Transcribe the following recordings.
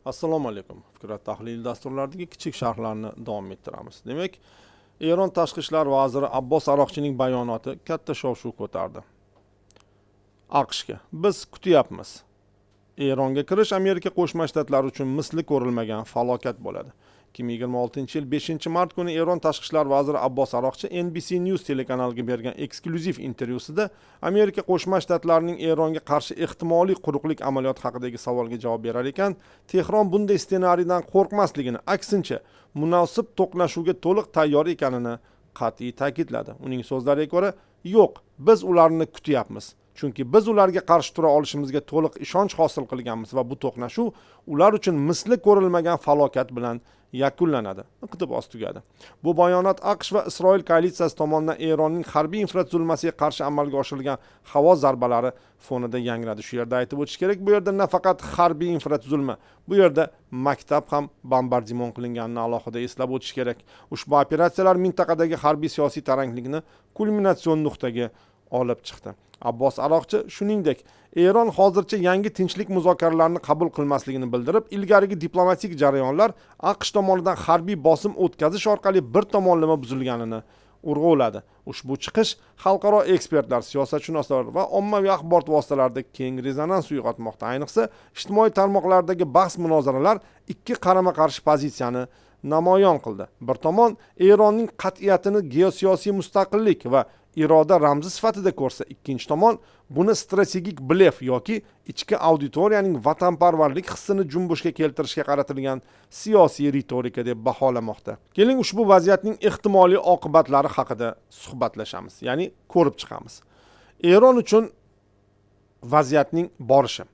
Assalomu alaykum. Fikrat tahlil dasturlaridagi kichik sharhlarni davom ettiramiz. Demak, Eron tashqi ishlar vaziri Abbos Aroqchining bayonoti katta shov-shuv ko'tardi. AQShga biz kutyapmiz. Eronga kirish Amerika Qo'shma Shtatlari uchun misli ko'rilmagan falokat bo'ladi. 2026-yil 5-mart kuni Eron tashqi ishlar vaziri Abbos Aroqchi NBC News telekanaliga bergan eksklyuziv intervyusida Amerika Qo'shma Shtatlarining Eronga qarshi ehtimoliy quruqlik amaliyoti haqidagi savolga javob berar ekan, Tehron bunday ssenariydan qo'rqmasligini, aksincha, munosib to'qnashuvga to'liq tayyor ekanini qat'iy ta'kidladi. Uning so'zlariga ko'ra, yo'q, biz ularni kutyapmiz. Chunki biz ularga qarshi tura olishimizga to'liq ishonch hosil qilganmiz va bu to'qnashuv ular uchun misli ko'rilmagan falokat bilan yakunlanadi. Iqtibos tugadi. Bu bayonot AQSh va Isroil koalitsiyasi tomonidan Eronning harbiy infratuzilmasiga qarshi amalga oshirilgan havo zarbalari fonida yangradi. Shu yerda aytib o'tish kerak, bu yerda nafaqat harbiy infratuzilma, bu yerda maktab ham bombardimon qilinganini alohida eslab o'tish kerak. Ushbu operatsiyalar mintaqadagi harbiy siyosiy taranglikni kulminatsion nuqtaga olib chiqdi. Abbos Aroqchi shuningdek, Eron hozircha yangi tinchlik muzokaralarini qabul qilmasligini bildirib, ilgarigi diplomatik jarayonlar AQSh tomonidan harbiy bosim o'tkazish orqali bir tomonlama buzilganini urg'uladi. Ushbu chiqish xalqaro ekspertlar, siyosatshunoslar va ommaviy axborot vositalarida keng rezonans uyg'otmoqda. Ayniqsa, ijtimoiy tarmoqlardagi bahs-munozaralar ikki qarama-qarshi pozitsiyani namoyon qildi. Bir tomon Eronning qat'iyatini geosiyosiy mustaqillik va iroda ramzi sifatida ko'rsa, ikkinchi tomon buni strategik blef yoki ichki auditoriyaning vatanparvarlik hissini junbushga keltirishga qaratilgan siyosiy ritorika deb baholamoqda. Keling ushbu vaziyatning ehtimoliy oqibatlari haqida suhbatlashamiz, ya'ni ko'rib chiqamiz. Eron uchun vaziyatning borishi.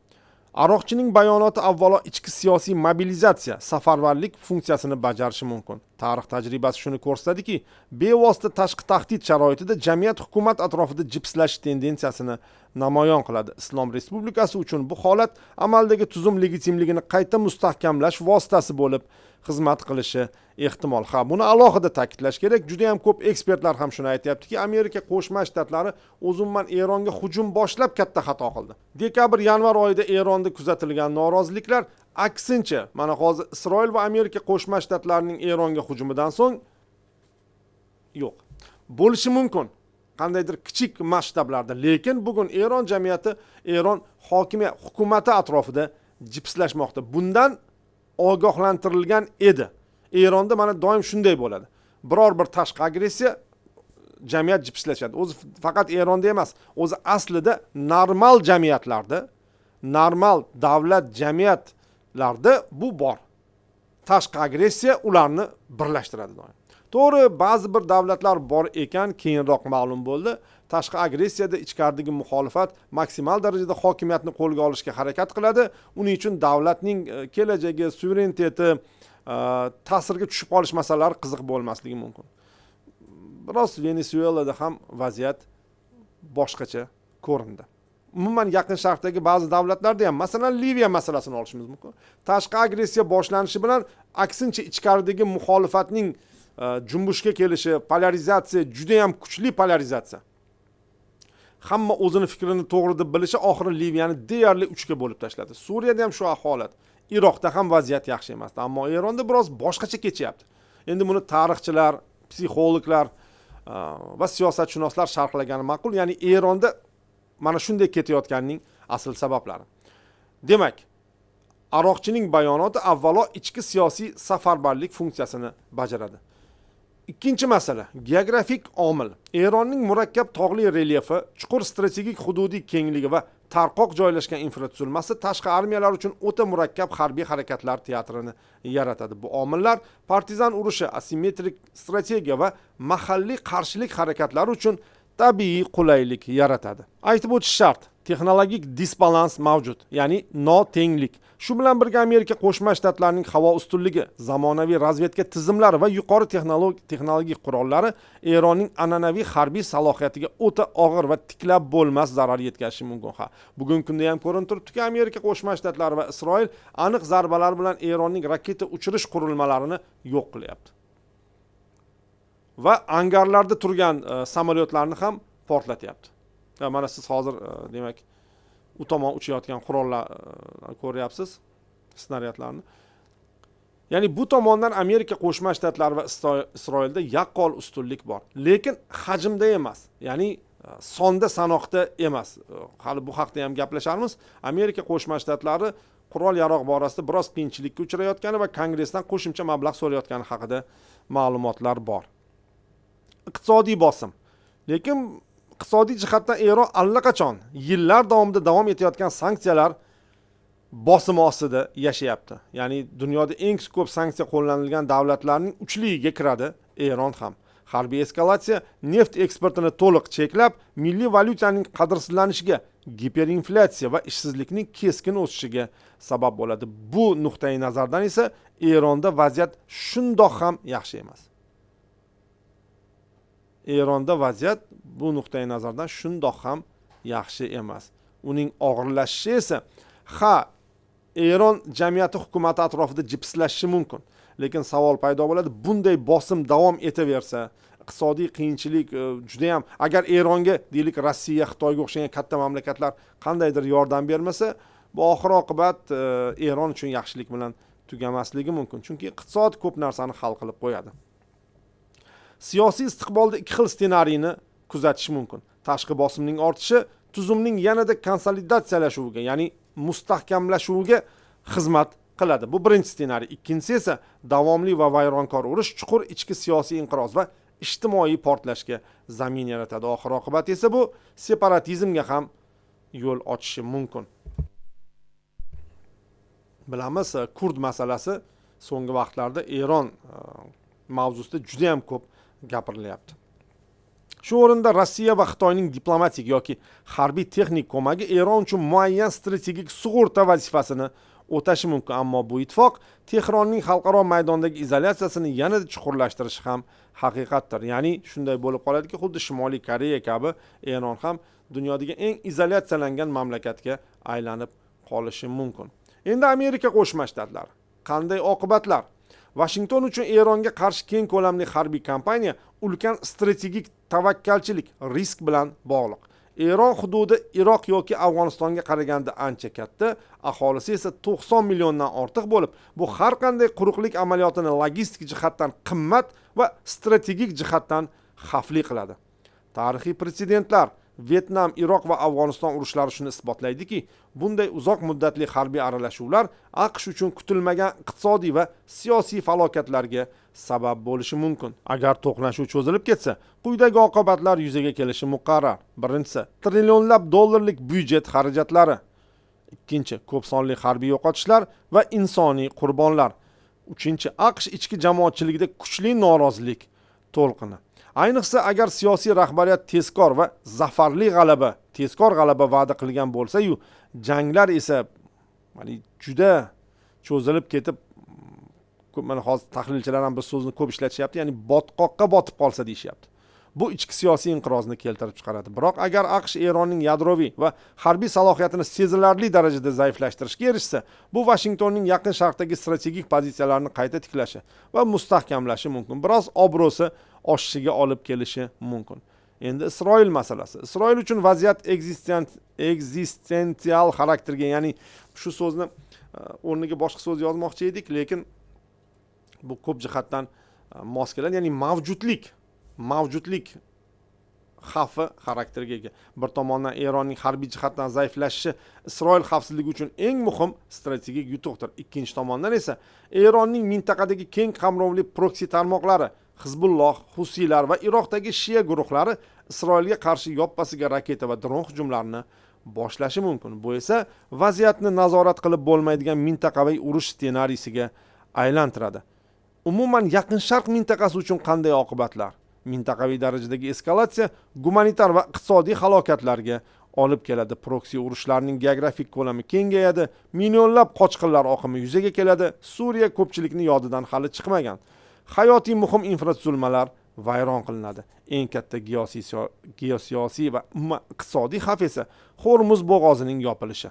Aroqchining bayonoti avvalo ichki siyosiy mobilizatsiya, safarbarlik funksiyasini bajarishi mumkin. Tarix tajribasi shuni ko'rsatadiki, bevosita tashqi tahdid sharoitida jamiyat hukumat atrofida jipslash tendensiyasini namoyon qiladi. Islom Respublikasi uchun bu holat amaldagi tuzum legitimligini qayta mustahkamlash vositasi bo'lib xizmat qilishi ehtimol. Buni alohida ta'kidlash kerak. Juda ham ko'p ekspertlar ham shuni aytayaptiki, Amerika Qo'shma Shtatlari o'zumman Eronga hujum boshlab katta xato qildi. Dekabr-yanvar oyida Eronda kuzatilgan noroziliklar aksincha, mana hozir Isroil va Amerika Qo'shma Shtatlarining Eronga hujumidan so'ng yo'q. Bo'lishi mumkin. Qandaydir kichik masshtablarda, lekin bugun Eron jamiyati, Eron hukumati atrofida jipslashmoqda. Bundan ogohlantirilgan edi. Eronda mana doim shunday bo'ladi. Biror bir tashqi agressiya jamiyat jipslashadi. O'zi faqat Eronda emas, o'zi aslida normal jamiyatlarda, normal davlat jamiyatlarda bu bor. Tashqi agressiya ularni birlashtiradi doim. To'g'ri, ba'zi bir davlatlar bor ekan, keyinroq ma'lum bo'ldi. Tashqi agressiyada ichkaridagi muxolifat maksimal darajada hokimiyatni qo'lga olishga harakat qiladi. Uning uchun davlatning kelajagi, suvereniteti, ta'sirga tushib qolish masalalari qiziq bo'lmasligi mumkin. Biroz Venesuelada ham vaziyat boshqacha ko'rindi. Umuman Yaqin Sharqdagi ba'zi davlatlarda ham, masalan, Liviya masalasini olishimiz mumkin. Tashqi agressiya boshlanishi bilan aksincha ichkaridagi muxolifatning junbushga kelishi, polarizatsiya, juda ham kuchli polarizatsiya. Hamma o'zini fikrini to'g'ri deb bilishi oxiri Liviyani deyarli 3 ga bo'lib tashladi. Suriyada ham shu holat. Iroqda ham vaziyat yaxshi emas, ammo Eronda biroz boshqacha kechyapti. Endi buni tarixchilar, psixologlar va siyosatshunoslar sharhlagani ma'qul. Ya'ni Eronda mana shunday ketayotganining asl sabablari. Demak, Aroqchining bayonoti avvalo ichki siyosiy safarbarlik funksiyasini bajaradi. Ikkinchi masala, geografik omil. Eronning murakkab tog'li relyefi, chuqur strategik hududiy kengligi va tarqoq joylashgan infratuzilmasi tashqi armiyalar uchun o'ta murakkab harbiy harakatlar teatrini yaratadi. Bu omillar partizan urushi, asimetrik strategiya va mahalliy qarshilik harakatlari uchun tabiiy qulaylik yaratadi. Aytib o'tish shart, texnologik disbalans mavjud, ya'ni notenglik. Shu bilan birga Amerika Qo'shma Shtatlarining havo ustunligi, zamonaviy razvedka tizimlari va yuqori texnologik qurollari Eronning an'anaviy harbiy salohiyatiga o'ta og'ir va tiklab bo'lmas zarar yetkazishi mumkin. Bugungi kunda ham ko'rinib turibdiki, Amerika Qo'shma Shtatlari va Isroil aniq zarbalar bilan Eronning raketa uchirish qurilmalarini yo'q qilyapti. Va angarlarda turgan samolyotlarni ham portlatyapti. Mana siz hozir demak u tomon uchayotgan qurollar ko'ryapsiz. snaryadlarni. Ya'ni bu tomondan Amerika Qo'shma Shtatlari va Isroilda yaqqol ustunlik bor, lekin hajmda emas. Ya'ni sonda sanoqda emas. Hali bu haqda ham gaplasharmiz. Amerika Qo'shma Shtatlari qurol-yarog' borasida biroz qiyinchilikka uchrayotgani va Kongressdan qo'shimcha mablag' so'rayotgani haqida ma'lumotlar bor. Iqtisodiy bosim. Lekin iqtisodiy jihatdan Eron allaqachon yillar davomida davom etayotgan sanksiyalar bosimi ostida yashayapti. Ya'ni dunyoda eng ko'p sanksiya qo'llanilgan davlatlarning uchligiga kiradi Eron ham. Harbiy eskalatsiya neft eksportini to'liq cheklab, milliy valyutaning qadrsizlanishiga, giperinflyatsiya va ishsizlikning keskin o'sishiga sabab bo'ladi. Bu nuqtai nazardan esa Eronda vaziyat shundoq ham yaxshi emas. Eronda vaziyat bu nuqtai nazardan shundoq ham yaxshi emas. Uning og'irlashishi esa Eron jamiyati hukumati atrofida jipslashishi mumkin. Lekin savol paydo bo'ladi, bunday bosim davom etaversa, iqtisodiy qiyinchilik juda ham, agar Eronga deylik Rossiya, Xitoyga o'xshagan katta mamlakatlar qandaydir yordam bermasa, bu oxir oqibat Eron uchun yaxshilik bilan tugamasligi mumkin. Chunki iqtisod ko'p narsani hal qilib qo'yadi. Siyosiy istiqbolda ikki xil ssenariyni kuzatish mumkin. Tashqi bosimning ortishi tuzumning yanada konsolidatsiyalashuviga, ya'ni mustahkamlashuviga xizmat qiladi. Bu birinchi ssenariy. Ikkinchisi esa davomli va vayronkor urush, chuqur ichki siyosiy inqiroz va ijtimoiy portlashga zamin yaratadi. Oxir oqibat esa bu separatizmga ham yo'l ochishi mumkin. Bilamiz, kurd masalasi so'nggi vaqtlarda Eron mavzusida juda ham ko'p gapirilyapti. Shu o'rinda Rossiya va Xitoyning diplomatik yoki harbiy texnik ko'magi Eron uchun muayyan strategik sug'urta vazifasini o'tashi mumkin, ammo bu ittifoq Tehronning xalqaro maydondagi izolyatsiyasini yanada chuqurlashtirishi ham haqiqatdir. Ya'ni shunday bo'lib qoladiki, xuddi Shimoliy Koreya kabi Eron ham dunyodagi eng izolyatsiyalangan mamlakatga aylanib qolishi mumkin. Endi Amerika Qo'shma Shtatlari qanday oqibatlar? Washington uchun Eronga qarshi keng ko'lamli harbiy kampaniya ulkan strategik tavakkalchilik, risk bilan bog'liq. Eron hududi Iroq yoki Afg'onistonga qaraganda ancha katta, aholisi esa 90 milliondan ortiq bo'lib, bu har qanday quruqlik amaliyotini logistik jihatdan qimmat va strategik jihatdan xavfli qiladi. Tarixiy pretsedentlar Vyetnam, Iroq va Afg'oniston urushlari shuni isbotlaydiki, bunday uzoq muddatli harbiy aralashuvlar AQSh uchun kutilmagan iqtisodiy va siyosiy falokatlarga sabab bo'lishi mumkin. Agar to'qnashuv cho'zilib ketsa, quyidagi oqibatlar yuzaga kelishi muqarrar. Birinchisi, trillionlab dollarlik byudjet xarajatlari. Ikkinchi, ko'p sonli harbiy yo'qotishlar va insoniy qurbonlar. Uchinchi, AQSh ichki jamoatchiligida kuchli norozilik to'lqini. Ayniqsa agar siyosiy rahbariyat tezkor g'alaba va'da qilgan bo'lsa-yu, janglar esa juda cho'zilib ketib, mana hozir tahlilchilar ham bir so'zni ko'p ishlatishyapti, ya'ni botqoqqa botib qolsa deyishyapti. Bu ichki siyosiy inqirozni keltirib chiqaradi. Biroq agar AQSh Eronning yadroviy va harbiy salohiyatini sezilarli darajada zaiflashtirishga erishsa, bu Washingtonning Yaqin Sharqdagi strategik pozitsiyalarini qayta tiklashi va mustahkamlashi mumkin. Biroz obro'si oshishiga olib kelishi mumkin. Endi Isroil masalasi. Isroil uchun vaziyat ekzistensial xarakterga, ya'ni shu so'zni o'rniga boshqa so'z yozmoqchi edik, lekin bu ko'p jihatdan mos keladi, ya'ni mavjudlik xavfi xarakteriga ega. Bir tomondan Eronning harbiy jihatdan zaiflashishi Isroil xavfsizligi uchun eng muhim strategik yutuqdir. Ikkinchi tomondan esa Eronning mintaqadagi keng qamrovli proksi tarmoqlari, Hizbulloh, Husiylar va Iroqdagi Shia guruhlari Isroilga qarshi yoppasiga raketa va dron hujumlarini boshlashi mumkin. Bu esa vaziyatni nazorat qilib bo'lmaydigan mintaqaviy urush ssenariysiga aylantiradi. Umuman Yaqin Sharq mintaqasi uchun qanday oqibatlar? Mintaqaviy darajadagi eskalatsiya gumanitar va iqtisodiy halokatlarga olib keladi. Proksi urushlarning geografik ko'lami kengayadi, millionlab qochqinlar oqimi yuzaga keladi. Suriya ko'pchilikning yodidan hali chiqmagan. Hayotiy muhim infratuzilmalar vayron qilinadi. Eng katta geosiyosiy va iqtisodiy xavf esa Hormuz bo'g'ozining yopilishi.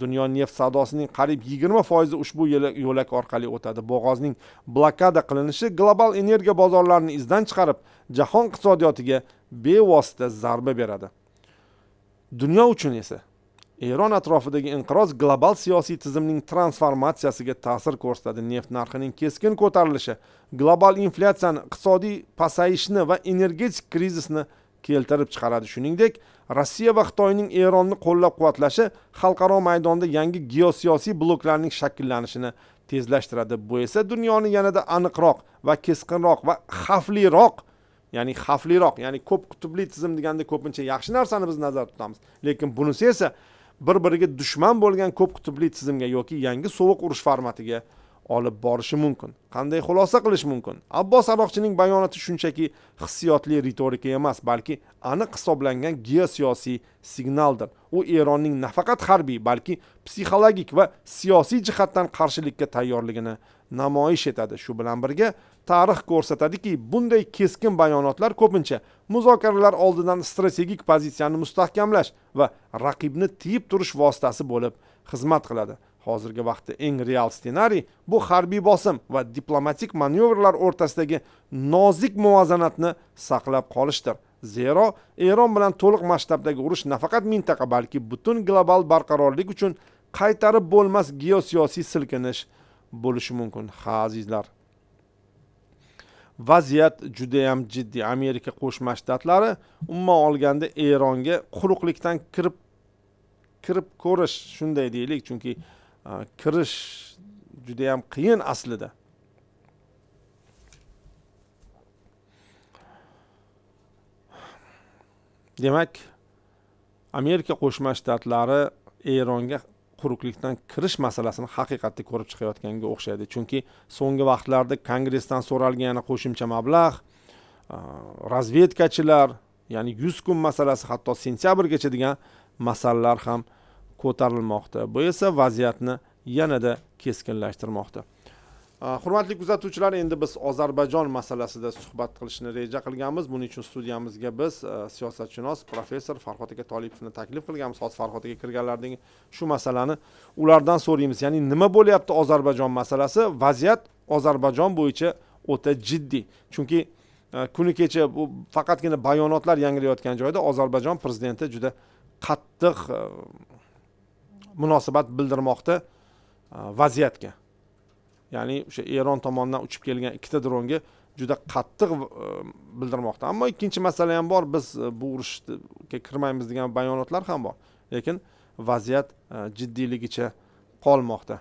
Dunyo neft savdosining qariyb 20% ushbu yo'lak orqali o'tadi. Bo'g'ozning blokada qilinishi global energiya bozorlarini izdan chiqarib, jahon iqtisodiyotiga bevosita zarba beradi. Dunyo uchun esa Eron atrofidagi inqiroz global siyosiy tizimning transformatsiyasiga ta'sir ko'rsatadi. Neft narxining keskin ko'tarilishi global inflyatsiyani, iqtisodiy pasayishni va energetik krizisni keltirib chiqaradi. Shuningdek, Rossiya va Xitoyning Eronni qo'llab-quvvatlashi xalqaro maydonda yangi geosiyosiy bloklarning shakllanishini tezlashtiradi. Bu esa dunyoni yanada aniqroq va keskinroq va xavfliroq, ya'ni ko'p qutbli tizim deganda ko'pincha yaxshi narsani biz nazarda tutamiz. Lekin bunisi esa bir-biriga dushman bo'lgan ko'p qutbli tizimga yoki yangi sovuq urush formatiga olib borishi mumkin. Qanday xulosa qilish mumkin? Abbos Aroqchining bayonoti shunchaki hissiyotli ritorika emas, balki aniq hisoblangan geosiyosiy signaldir. U Eronning nafaqat harbiy, balki psixologik va siyosiy jihatdan qarshilikka tayyorligini namoyish etadi. Shu bilan birga tarix ko'rsatadiki, bunday keskin bayonotlar ko'pincha muzokaralar oldidan strategik pozitsiyani mustahkamlash va raqibni tiyib turish vositasi bo'lib xizmat qiladi. Hozirgi vaqtda eng real ssenariy bu harbiy bosim va diplomatik manyovrlar o'rtasidagi nozik muvozanatni saqlab qolishdir. Zero Eron bilan to'liq masshtabdagi urush nafaqat mintaqa, balki butun global barqarorlik uchun qaytarib bo'lmas geosiyosiy silkinish bo'lishi mumkin. Ha azizlar, vaziyat juda ham jiddiy. Amerika Qo'shma Shtatlari umuman olganda Eronga quruqlikdan kirib ko'rish, shunday deylik, chunki kirish juda ham qiyin aslida. Demak, Amerika Qo'shma Shtatlari Eronga quruqlikdan kirish masalasini haqiqatda ko'rib chiqayotganga o'xshaydi. Chunki so'nggi vaqtlarda Kongressdan so'ralgan yana qo'shimcha mablag', razvedkachilar, ya'ni 100 kun masalasi, hatto sentyabrgacha degan masalalar ham ko'tarilmoqda. Bu esa vaziyatni yanada keskinlashtirmoqda. Hurmatli kuzatuvchilar, endi biz Ozarbayjon masalasida suhbat qilishni reja qilganmiz. Buning uchun studiyamizga biz siyosatshunos professor Farhod aka Tolipovni taklif qilganmiz. Hozir Farhod aka kirganlardan shu masalani ulardan so'raymiz. Ya'ni nima bo'lyapti Ozarbayjon masalasi? Vaziyat Ozarbayjon bo'yicha o'ta jiddiy. Chunki kuni kecha bu faqatgina bayonotlar yangilayotgan joyda Ozarbayjon prezidenti juda qattiq munosabat bildirmoqda vaziyatga. Ya'ni o'sha Eron tomonidan uchib kelgan ikkita dronga juda qattiq bildirmoqda. Ammo ikkinchi masala ham bor. Biz bu urushga kirmaymiz degan bayonotlar ham bor. Lekin vaziyat jiddiyligicha qolmoqda.